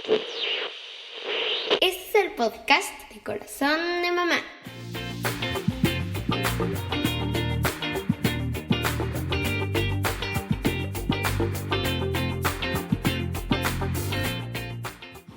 Este es el podcast de Corazón de Mamá.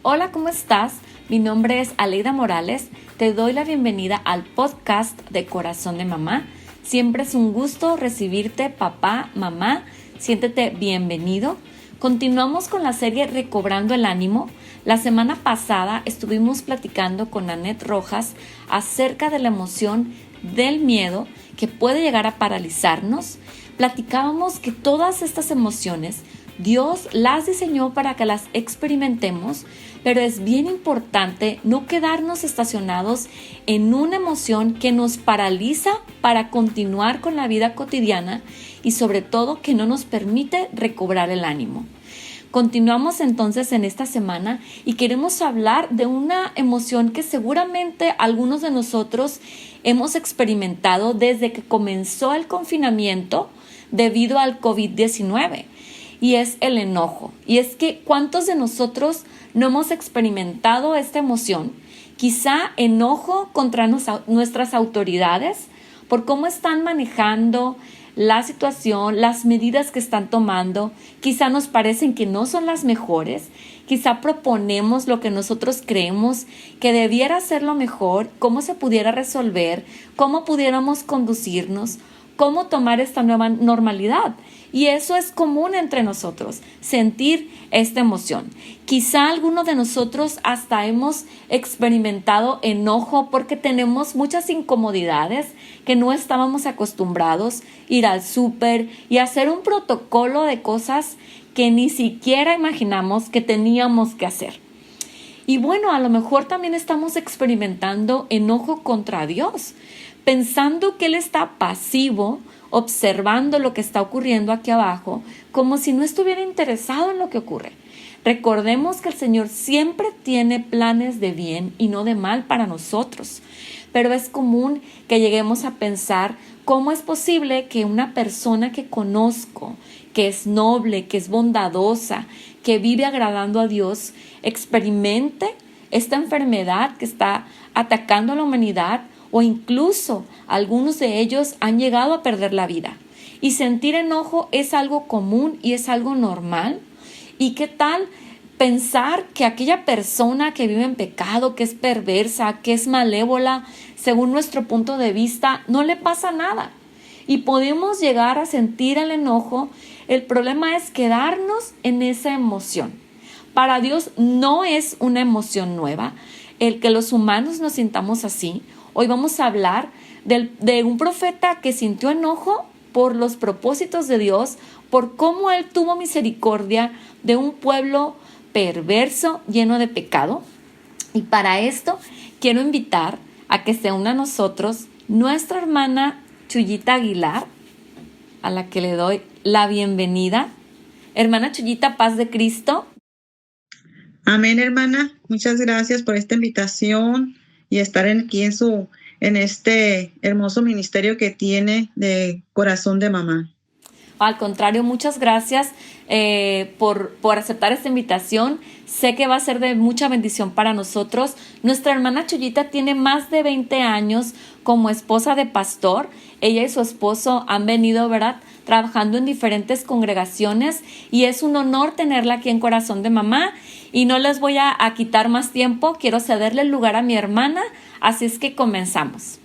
Hola, ¿cómo estás? Mi nombre es Aleida Morales. Te doy la bienvenida al podcast de Corazón de Mamá. Siempre es un gusto recibirte, papá, mamá. Siéntete bienvenido. Continuamos con la serie Recobrando el Ánimo. La semana pasada estuvimos platicando con Annette Rojas acerca de la emoción del miedo que puede llegar a paralizarnos. Platicábamos que todas estas emociones Dios las diseñó para que las experimentemos, pero es bien importante no quedarnos estacionados en una emoción que nos paraliza para continuar con la vida cotidiana y sobre todo que no nos permite recobrar el ánimo. Continuamos entonces en esta semana y queremos hablar de una emoción que seguramente algunos de nosotros hemos experimentado desde que comenzó el confinamiento debido al COVID-19. Y es el enojo. Y es que ¿cuántos de nosotros no hemos experimentado esta emoción? Quizá enojo contra nuestras autoridades por cómo están manejando la situación, las medidas que están tomando. Quizá nos parecen que no son las mejores. Quizá proponemos lo que nosotros creemos que debiera ser lo mejor, cómo se pudiera resolver, cómo pudiéramos conducirnos, cómo tomar esta nueva normalidad. Y eso es común entre nosotros, sentir esta emoción. Quizá algunos de nosotros hasta hemos experimentado enojo porque tenemos muchas incomodidades que no estábamos acostumbrados, ir al súper y hacer un protocolo de cosas que ni siquiera imaginamos que teníamos que hacer. Y bueno, a lo mejor también estamos experimentando enojo contra Dios, pensando que Él está pasivo, observando lo que está ocurriendo aquí abajo, como si no estuviera interesado en lo que ocurre. Recordemos que el Señor siempre tiene planes de bien y no de mal para nosotros, pero es común que lleguemos a pensar cómo es posible que una persona que conozco, que es noble, que es bondadosa, que vive agradando a Dios, experimente esta enfermedad que está atacando a la humanidad, o incluso algunos de ellos han llegado a perder la vida. Y sentir enojo es algo común y es algo normal. ¿Y qué tal pensar que aquella persona que vive en pecado, que es perversa, que es malévola, según nuestro punto de vista, no le pasa nada? Y podemos llegar a sentir el enojo. El problema es quedarnos en esa emoción. Para Dios no es una emoción nueva el que los humanos nos sintamos así. Hoy vamos a hablar de un profeta que sintió enojo por los propósitos de Dios, por cómo Él tuvo misericordia de un pueblo perverso, lleno de pecado. Y para esto quiero invitar a que se una a nosotros nuestra hermana Chuyita Aguilar, a la que le doy la bienvenida. Hermana Chuyita, paz de Cristo. Amén, hermana. Muchas gracias por esta invitación y estar aquí en este hermoso ministerio que tiene de Corazón de Mamá. Al contrario, muchas gracias por aceptar esta invitación. Sé que va a ser de mucha bendición para nosotros. Nuestra hermana Chuyita tiene más de 20 años como esposa de pastor. Ella y su esposo han venido, ¿verdad?, trabajando en diferentes congregaciones y es un honor tenerla aquí en Corazón de Mamá. Y no les voy a quitar más tiempo. Quiero cederle el lugar a mi hermana, así es que comenzamos.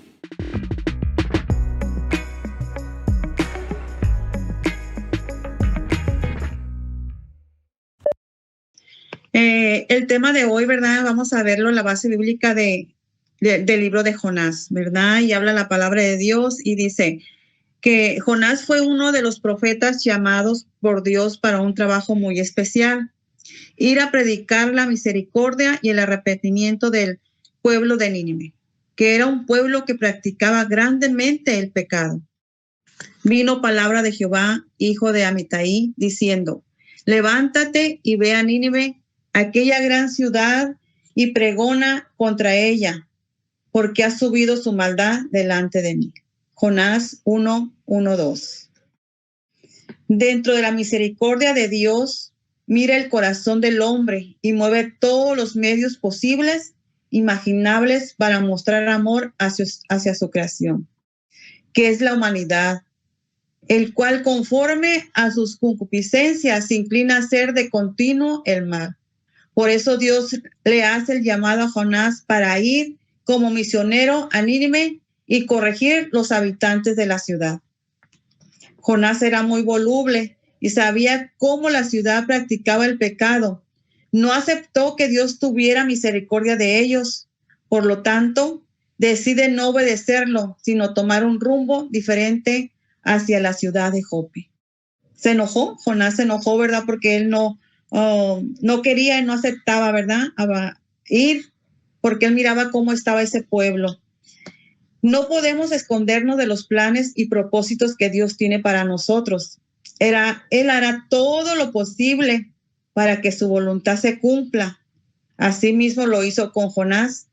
El tema de hoy, ¿verdad? Vamos a verlo en la base bíblica del libro de Jonás, ¿verdad? Y habla la palabra de Dios y dice que Jonás fue uno de los profetas llamados por Dios para un trabajo muy especial: ir a predicar la misericordia y el arrepentimiento del pueblo de Nínive, que era un pueblo que practicaba grandemente el pecado. Vino palabra de Jehová, hijo de Amitai, diciendo: levántate y ve a Nínive, aquella gran ciudad, y pregona contra ella, porque ha subido su maldad delante de mí. Jonás 1:1-2. Dentro de la misericordia de Dios, mira el corazón del hombre y mueve todos los medios posibles, imaginables para mostrar amor hacia su creación, que es la humanidad, el cual conforme a sus concupiscencias se inclina a hacer de continuo el mal. Por eso Dios le hace el llamado a Jonás para ir como misionero a Nínive y corregir los habitantes de la ciudad. Jonás era muy voluble y sabía cómo la ciudad practicaba el pecado. No aceptó que Dios tuviera misericordia de ellos. Por lo tanto, decide no obedecerlo, sino tomar un rumbo diferente hacia la ciudad de Jope. Se enojó, Jonás se enojó, ¿verdad? Porque él no quería y no aceptaba, ¿verdad? Ir, porque él miraba cómo estaba ese pueblo. No podemos escondernos de los planes y propósitos que Dios tiene para nosotros. Él hará todo lo posible para que su voluntad se cumpla. Asimismo lo hizo con Jonás,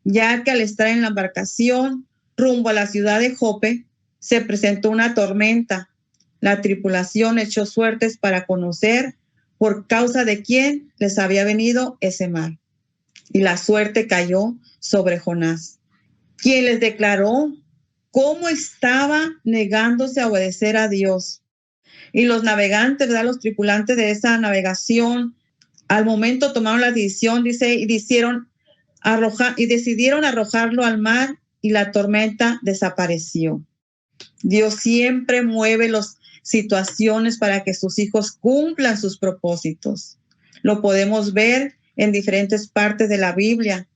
ya que al estar en la embarcación rumbo a la ciudad de Jope, se presentó una tormenta. La tripulación echó suertes para conocer por causa de quién les había venido ese mal. Y la suerte cayó sobre Jonás, quien les declaró cómo estaba negándose a obedecer a Dios. Y los navegantes, ¿verdad? Los tripulantes de esa navegación, al momento tomaron la decisión, dice, y decidieron arrojarlo al mar y la tormenta desapareció. Dios siempre mueve las situaciones para que sus hijos cumplan sus propósitos. Lo podemos ver en diferentes partes de la Biblia,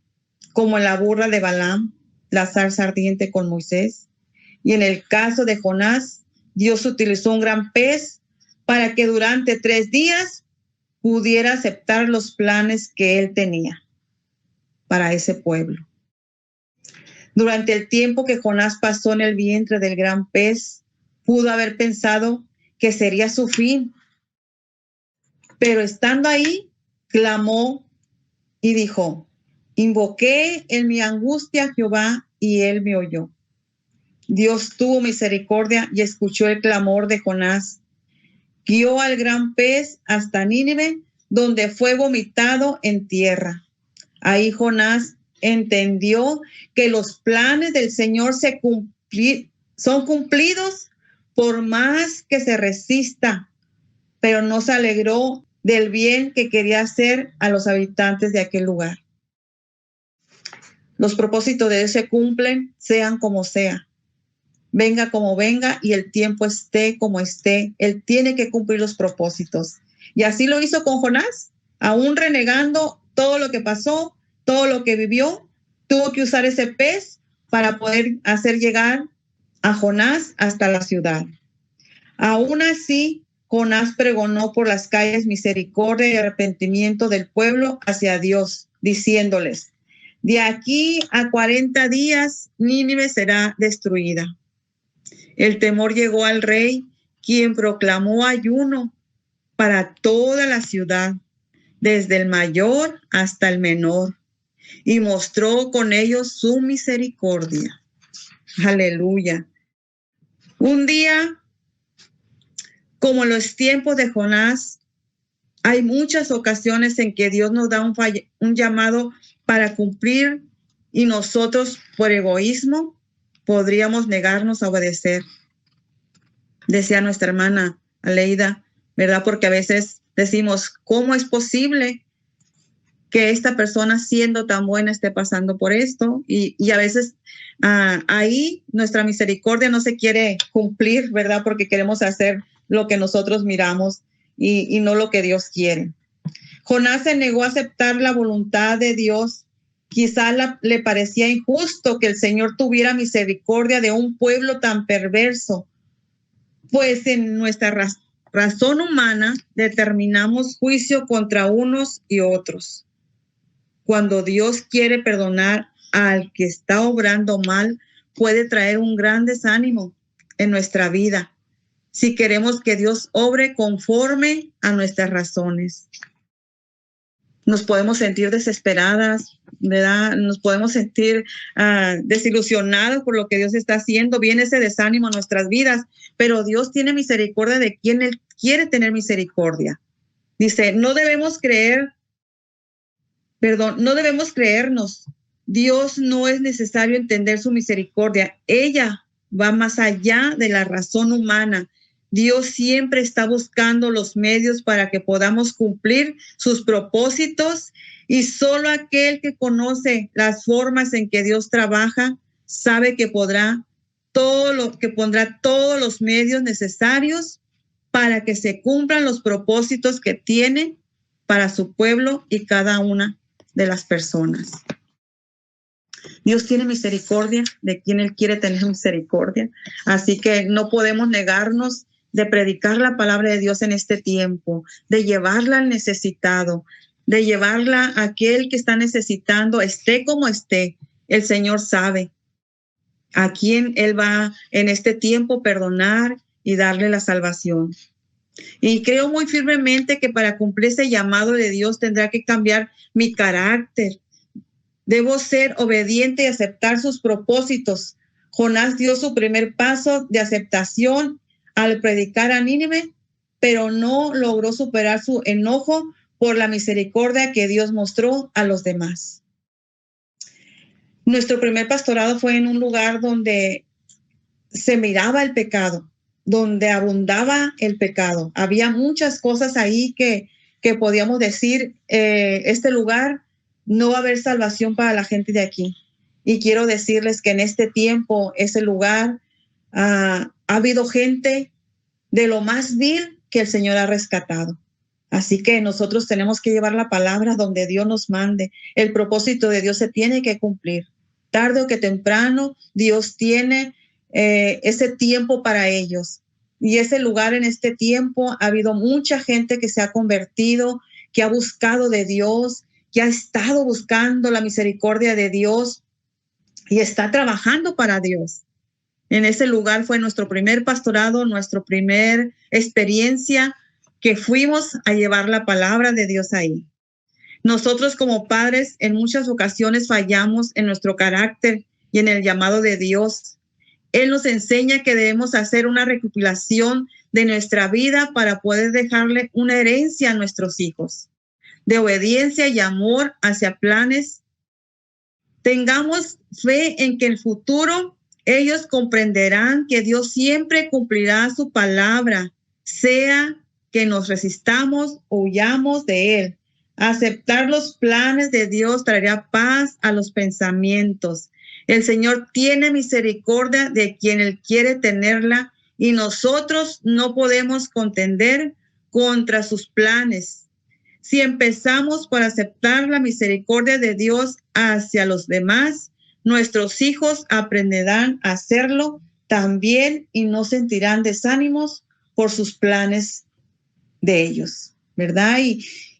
como en la burla de Balaam, la zarza ardiente con Moisés. Y en el caso de Jonás, Dios utilizó un gran pez para que durante 3 días pudiera aceptar los planes que él tenía para ese pueblo. Durante el tiempo que Jonás pasó en el vientre del gran pez, pudo haber pensado que sería su fin. Pero estando ahí, clamó y dijo: invoqué en mi angustia a Jehová y él me oyó. Dios tuvo misericordia y escuchó el clamor de Jonás. Guió al gran pez hasta Nínive, donde fue vomitado en tierra. Ahí Jonás entendió que los planes del Señor son cumplidos por más que se resista, pero no se alegró del bien que quería hacer a los habitantes de aquel lugar. Los propósitos de Dios se cumplen, sean como sea. Venga como venga y el tiempo esté como esté. Él tiene que cumplir los propósitos. Y así lo hizo con Jonás, aún renegando todo lo que pasó, todo lo que vivió. Tuvo que usar ese pez para poder hacer llegar a Jonás hasta la ciudad. Aún así, Jonás pregonó por las calles misericordia y arrepentimiento del pueblo hacia Dios, diciéndoles: de aquí a 40 días Nínive será destruida. El temor llegó al rey, quien proclamó ayuno para toda la ciudad, desde el mayor hasta el menor, y mostró con ellos su misericordia. Aleluya. Un día, como en los tiempos de Jonás, hay muchas ocasiones en que Dios nos da un llamado para cumplir y nosotros, por egoísmo, podríamos negarnos a obedecer. Decía nuestra hermana Aleida, ¿verdad? Porque a veces decimos, ¿cómo es posible que esta persona, siendo tan buena, esté pasando por esto? Y a veces ahí nuestra misericordia no se quiere cumplir, ¿verdad? Porque queremos hacer lo que nosotros miramos y no lo que Dios quiere. Jonás se negó a aceptar la voluntad de Dios. Quizá le parecía injusto que el Señor tuviera misericordia de un pueblo tan perverso, pues en nuestra razón humana determinamos juicio contra unos y otros. Cuando Dios quiere perdonar al que está obrando mal, puede traer un gran desánimo en nuestra vida, si queremos que Dios obre conforme a nuestras razones. Nos podemos sentir desesperadas, ¿verdad? Nos podemos sentir desilusionados por lo que Dios está haciendo. Viene ese desánimo a nuestras vidas, pero Dios tiene misericordia de quien Él quiere tener misericordia. Dice, no debemos creernos. Dios no es necesario entender su misericordia. Ella va más allá de la razón humana. Dios siempre está buscando los medios para que podamos cumplir sus propósitos, y solo aquel que conoce las formas en que Dios trabaja sabe que pondrá todos los medios necesarios para que se cumplan los propósitos que tiene para su pueblo y cada una de las personas. Dios tiene misericordia de quien Él quiere tener misericordia. Así que no podemos negarnos de predicar la palabra de Dios en este tiempo, de llevarla al necesitado, de llevarla a aquel que está necesitando, esté como esté. El Señor sabe a quién Él va en este tiempo perdonar y darle la salvación. Y creo muy firmemente que para cumplir ese llamado de Dios tendrá que cambiar mi carácter. Debo ser obediente y aceptar sus propósitos. Jonás dio su primer paso de aceptación al predicar a Nínive, pero no logró superar su enojo por la misericordia que Dios mostró a los demás. Nuestro primer pastorado fue en un lugar donde se miraba el pecado, donde abundaba el pecado. Había muchas cosas ahí que podíamos decir, este lugar no va a haber salvación para la gente de aquí. Y quiero decirles que en este tiempo, ese lugar, ha habido gente de lo más vil que el Señor ha rescatado. Así que nosotros tenemos que llevar la palabra donde Dios nos mande. El propósito de Dios se tiene que cumplir. Tarde o que temprano, Dios tiene ese tiempo para ellos. Y ese lugar, en este tiempo, ha habido mucha gente que se ha convertido, que ha buscado de Dios, que ha estado buscando la misericordia de Dios y está trabajando para Dios. En ese lugar fue nuestro primer pastorado, nuestra primer experiencia que fuimos a llevar la palabra de Dios ahí. Nosotros como padres en muchas ocasiones fallamos en nuestro carácter y en el llamado de Dios. Él nos enseña que debemos hacer una recopilación de nuestra vida para poder dejarle una herencia a nuestros hijos, de obediencia y amor hacia planes. Tengamos fe en que en el futuro ellos comprenderán que Dios siempre cumplirá su palabra, sea que nos resistamos o huyamos de Él. Aceptar los planes de Dios traerá paz a los pensamientos. El Señor tiene misericordia de quien Él quiere tenerla, y nosotros no podemos contender contra sus planes. Si empezamos por aceptar la misericordia de Dios hacia los demás, nuestros hijos aprenderán a hacerlo también y no sentirán desánimos por sus planes de ellos, ¿verdad?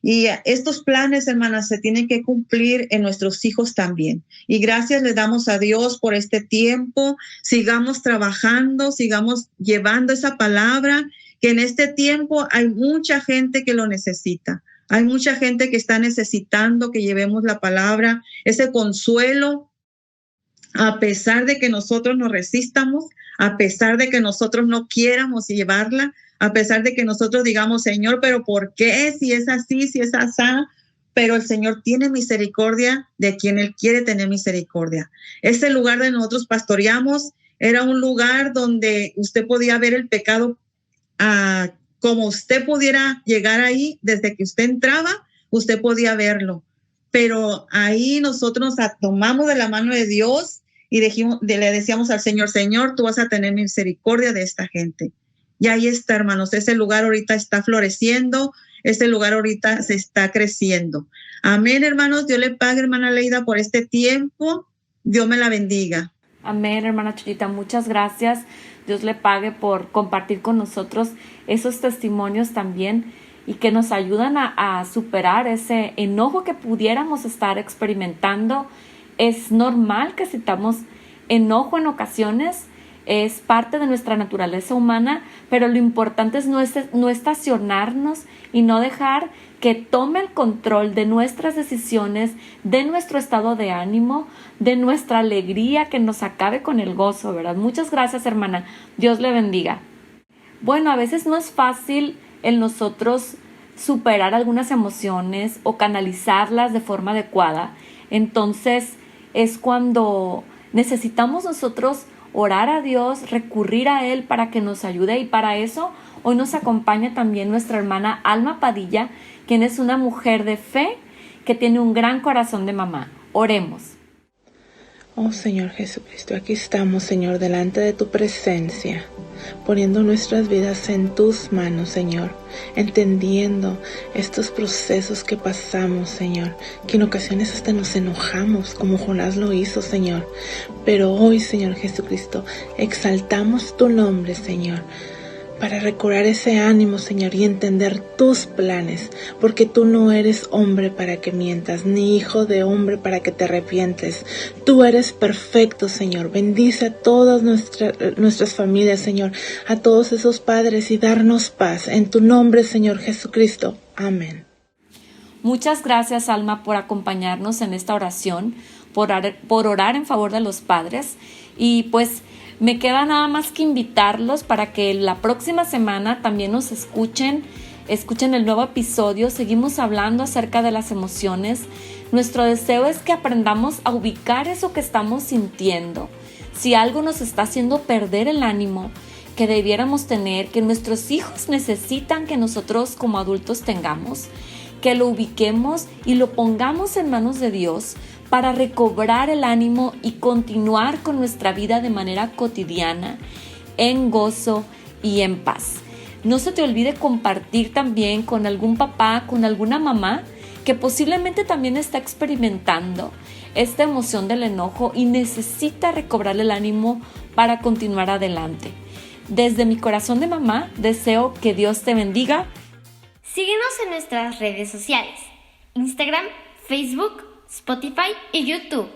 Y estos planes, hermanas, se tienen que cumplir en nuestros hijos también. Y gracias le damos a Dios por este tiempo. Sigamos trabajando, sigamos llevando esa palabra, que en este tiempo hay mucha gente que lo necesita. Hay mucha gente que está necesitando que llevemos la palabra, ese consuelo, a pesar de que nosotros nos resistamos, a pesar de que nosotros no quieramos llevarla, a pesar de que nosotros digamos, Señor, pero ¿por qué? Si es así, si es así. Pero el Señor tiene misericordia de quien Él quiere tener misericordia. Este lugar donde nosotros pastoreamos era un lugar donde usted podía ver el pecado como usted pudiera llegar ahí. Desde que usted entraba, usted podía verlo. Pero ahí nosotros nos tomamos de la mano de Dios y le decíamos al Señor, Señor, tú vas a tener misericordia de esta gente. Y ahí está, hermanos, ese lugar ahorita está floreciendo, ese lugar ahorita se está creciendo. Amén, hermanos. Dios le pague, hermana Leida, por este tiempo. Dios me la bendiga. Amén, hermana Chuyita, muchas gracias. Dios le pague por compartir con nosotros esos testimonios también y que nos ayudan a superar ese enojo que pudiéramos estar experimentando. Es normal que sintamos enojo en ocasiones, es parte de nuestra naturaleza humana, pero lo importante es no estacionarnos y no dejar que tome el control de nuestras decisiones, de nuestro estado de ánimo, de nuestra alegría, que nos acabe con el gozo, ¿verdad? Muchas gracias, hermana. Dios le bendiga. Bueno, a veces no es fácil el nosotros superar algunas emociones o canalizarlas de forma adecuada, entonces es cuando necesitamos nosotros orar a Dios, recurrir a Él para que nos ayude, y para eso hoy nos acompaña también nuestra hermana Alma Padilla, quien es una mujer de fe que tiene un gran corazón de mamá. Oremos. Oh Señor Jesucristo, aquí estamos, Señor, delante de tu presencia, poniendo nuestras vidas en tus manos, Señor, entendiendo estos procesos que pasamos, Señor, que en ocasiones hasta nos enojamos, como Jonás lo hizo, Señor. Pero hoy, Señor Jesucristo, exaltamos tu nombre, Señor, para recobrar ese ánimo, Señor, y entender tus planes, porque tú no eres hombre para que mientas, ni hijo de hombre para que te arrepientes. Tú eres perfecto, Señor. Bendice a todas nuestras familias, Señor, a todos esos padres, y darnos paz. En tu nombre, Señor Jesucristo. Amén. Muchas gracias, Alma, por acompañarnos en esta oración, por orar en favor de los padres. Y pues me queda nada más que invitarlos para que la próxima semana también nos escuchen el nuevo episodio. Seguimos hablando acerca de las emociones. Nuestro deseo es que aprendamos a ubicar eso que estamos sintiendo. Si algo nos está haciendo perder el ánimo que debiéramos tener, que nuestros hijos necesitan que nosotros como adultos tengamos, que lo ubiquemos y lo pongamos en manos de Dios para recobrar el ánimo y continuar con nuestra vida de manera cotidiana, en gozo y en paz. No se te olvide compartir también con algún papá, con alguna mamá que posiblemente también está experimentando esta emoción del enojo y necesita recobrar el ánimo para continuar adelante. Desde mi corazón de mamá, deseo que Dios te bendiga. Síguenos en nuestras redes sociales: Instagram, Facebook, Spotify y YouTube.